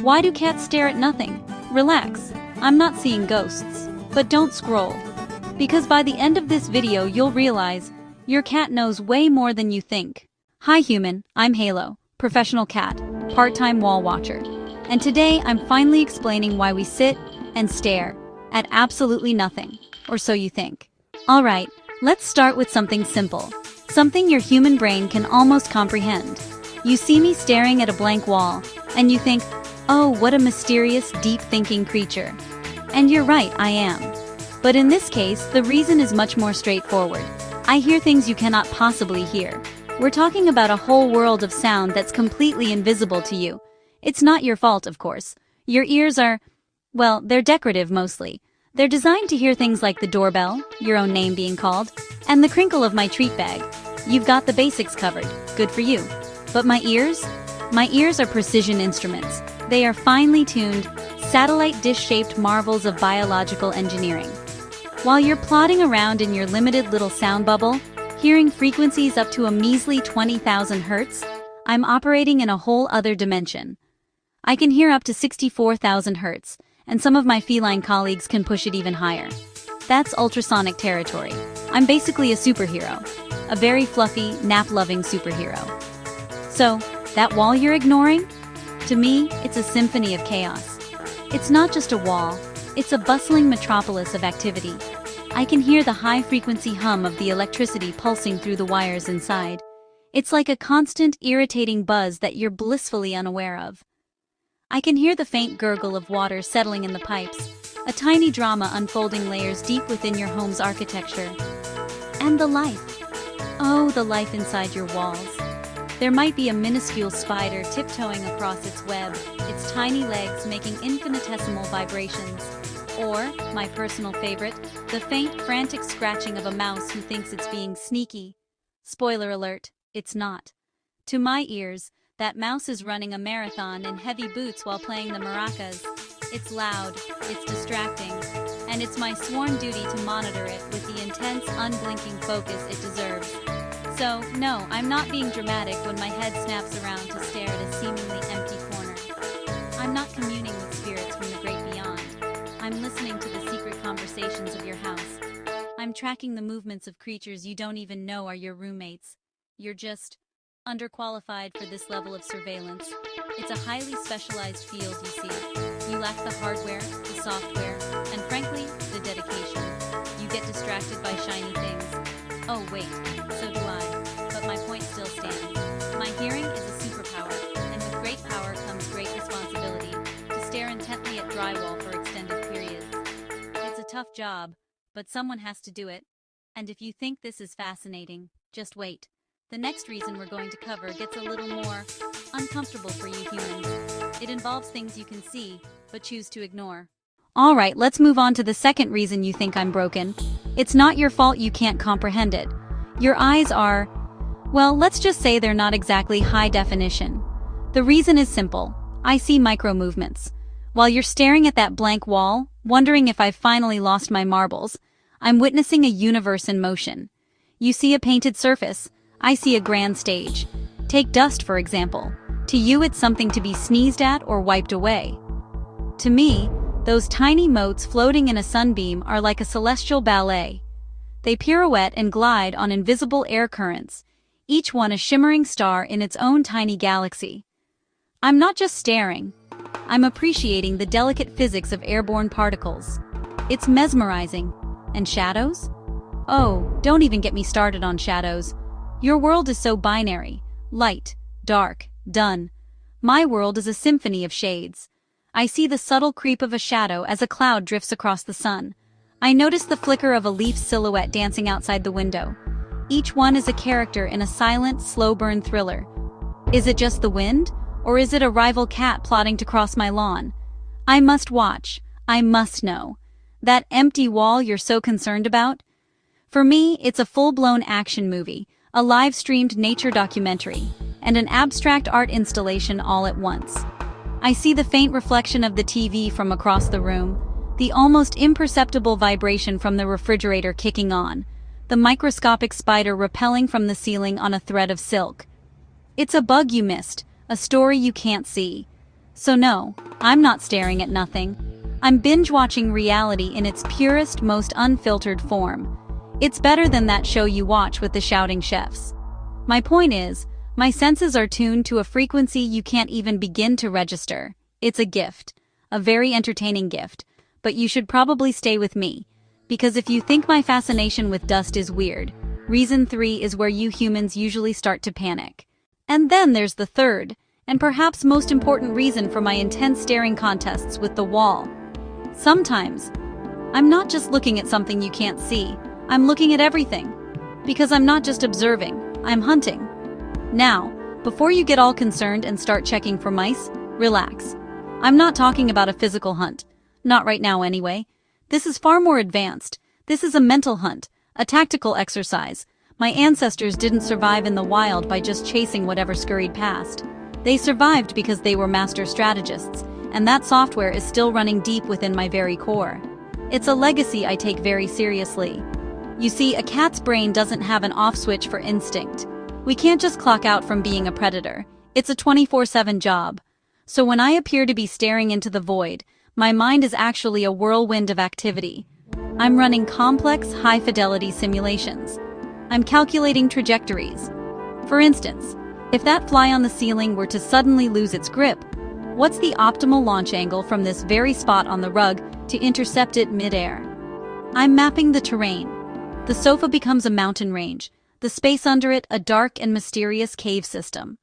Why do cats stare at nothing? Relax, I'm not seeing ghosts. But don't scroll. Because by the end of this video you'll realize your cat knows way more than you think. Hi human, I'm Halo, professional cat, part-time wall watcher. And today I'm finally explaining why we sit and stare at absolutely nothing, or so you think. Alright, let's start with something simple. Something your human brain can almost comprehend. You see me staring at a blank wall, and you think, oh, what a mysterious, deep-thinking creature. And you're right, I am. But in this case, the reason is much more straightforward. I hear things you cannot possibly hear. We're talking about a whole world of sound that's completely invisible to you. It's not your fault, of course. Your ears are, well, they're decorative mostly. They're designed to hear things like the doorbell, your own name being called, and the crinkle of my treat bag. You've got the basics covered. Good for you. But my ears? My ears are precision instruments. They are finely tuned, satellite dish-shaped marvels of biological engineering. While you're plodding around in your limited little sound bubble, hearing frequencies up to a measly 20,000 hertz, I'm operating in a whole other dimension. I can hear up to 64,000 hertz, and some of my feline colleagues can push it even higher. That's ultrasonic territory. I'm basically a superhero. A very fluffy, nap-loving superhero. So, that wall you're ignoring? To me, it's a symphony of chaos. It's not just a wall, it's a bustling metropolis of activity. I can hear the high-frequency hum of the electricity pulsing through the wires inside. It's like a constant, irritating buzz that you're blissfully unaware of. I can hear the faint gurgle of water settling in the pipes, a tiny drama unfolding layers deep within your home's architecture. And the life. Oh, the life inside your walls. There might be a minuscule spider tiptoeing across its web, its tiny legs making infinitesimal vibrations. Or, my personal favorite, the faint, frantic scratching of a mouse who thinks it's being sneaky. Spoiler alert, it's not. To my ears, that mouse is running a marathon in heavy boots while playing the maracas. It's loud, it's distracting, and it's my sworn duty to monitor it with the intense, unblinking focus it deserves. So, no, I'm not being dramatic when my head snaps around to stare at a seemingly empty corner. I'm not communing with spirits from the great beyond. I'm listening to the secret conversations of your house. I'm tracking the movements of creatures you don't even know are your roommates. You're just underqualified for this level of surveillance. It's a highly specialized field, you see. You lack the hardware, the software, and frankly, the dedication. You get distracted by shiny things. Oh wait, so do I. But my point still stands. My hearing is a superpower, and with great power comes great responsibility. To stare intently at drywall for extended periods. It's a tough job, but someone has to do it. And if you think this is fascinating, just wait. The next reason we're going to cover gets a little more uncomfortable for you humans. It involves things you can see, but choose to ignore. Alright, let's move on to the second reason you think I'm broken. It's not your fault you can't comprehend it. Your eyes are, well, let's just say they're not exactly high definition. The reason is simple. I see micro movements. While you're staring at that blank wall, wondering if I've finally lost my marbles, I'm witnessing a universe in motion. You see a painted surface. I see a grand stage. Take dust, for example. To you, it's something to be sneezed at or wiped away. To me, those tiny motes floating in a sunbeam are like a celestial ballet. They pirouette and glide on invisible air currents, each one a shimmering star in its own tiny galaxy. I'm not just staring. I'm appreciating the delicate physics of airborne particles. It's mesmerizing. And shadows? Oh, don't even get me started on shadows. Your world is so binary. Light, dark, done. My world is a symphony of shades. I see the subtle creep of a shadow as a cloud drifts across the sun. I notice the flicker of a leaf's silhouette dancing outside the window. Each one is a character in a silent, slow-burn thriller. Is it just the wind? Or is it a rival cat plotting to cross my lawn? I must watch. I must know. That empty wall you're so concerned about? For me, it's a full-blown action movie, a live-streamed nature documentary, and an abstract art installation all at once. I see the faint reflection of the TV from across the room, the almost imperceptible vibration from the refrigerator kicking on, the microscopic spider rappelling from the ceiling on a thread of silk. It's a bug you missed, a story you can't see. So no, I'm not staring at nothing. I'm binge-watching reality in its purest, most unfiltered form. It's better than that show you watch with the shouting chefs. My point is, my senses are tuned to a frequency you can't even begin to register. It's a gift. A very entertaining gift. But you should probably stay with me. Because if you think my fascination with dust is weird, reason 3 is where you humans usually start to panic. And then there's the third, and perhaps most important reason for my intense staring contests with the wall. Sometimes, I'm not just looking at something you can't see, I'm looking at everything. Because I'm not just observing, I'm hunting. Now, before you get all concerned and start checking for mice, relax. I'm not talking about a physical hunt. Not right now anyway. This is far more advanced. This is a mental hunt, a tactical exercise. My ancestors didn't survive in the wild by just chasing whatever scurried past. They survived because they were master strategists, and that software is still running deep within my very core. It's a legacy I take very seriously. You see, a cat's brain doesn't have an off switch for instinct. We can't just clock out from being a predator. It's a 24/7 job. So when I appear to be staring into the void, my mind is actually a whirlwind of activity. I'm running complex, high-fidelity simulations. I'm calculating trajectories. For instance, if that fly on the ceiling were to suddenly lose its grip, what's the optimal launch angle from this very spot on the rug to intercept it mid-air? I'm mapping the terrain. The sofa becomes a mountain range, the space under it a dark and mysterious cave system.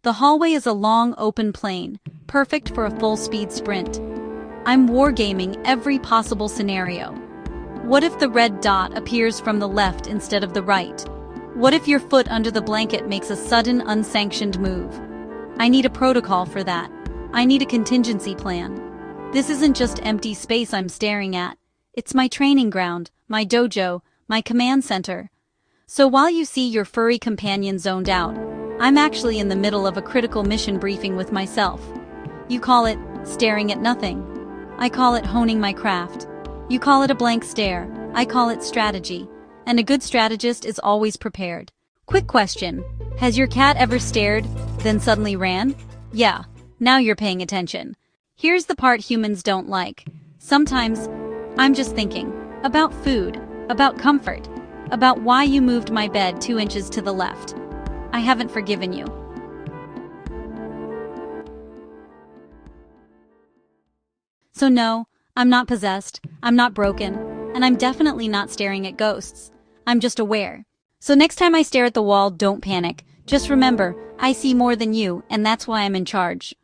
The hallway is a long, open plain, perfect for a full-speed sprint. I'm wargaming every possible scenario. What if the red dot appears from the left instead of the right? What if your foot under the blanket makes a sudden, unsanctioned move? I need a protocol for that. I need a contingency plan. This isn't just empty space I'm staring at. It's my training ground, my dojo, my command center. So while you see your furry companion zoned out, I'm actually in the middle of a critical mission briefing with myself. You call it staring at nothing. I call it honing my craft. You call it a blank stare. I call it strategy. And a good strategist is always prepared. Quick question. Has your cat ever stared, then suddenly ran? Yeah, now you're paying attention. Here's the part humans don't like. Sometimes, I'm just thinking about food, about comfort, about why you moved my bed 2 inches to the left. I haven't forgiven you. So no, I'm not possessed, I'm not broken, and I'm definitely not staring at ghosts. I'm just aware. So next time I stare at the wall, don't panic. Just remember, I see more than you, and that's why I'm in charge.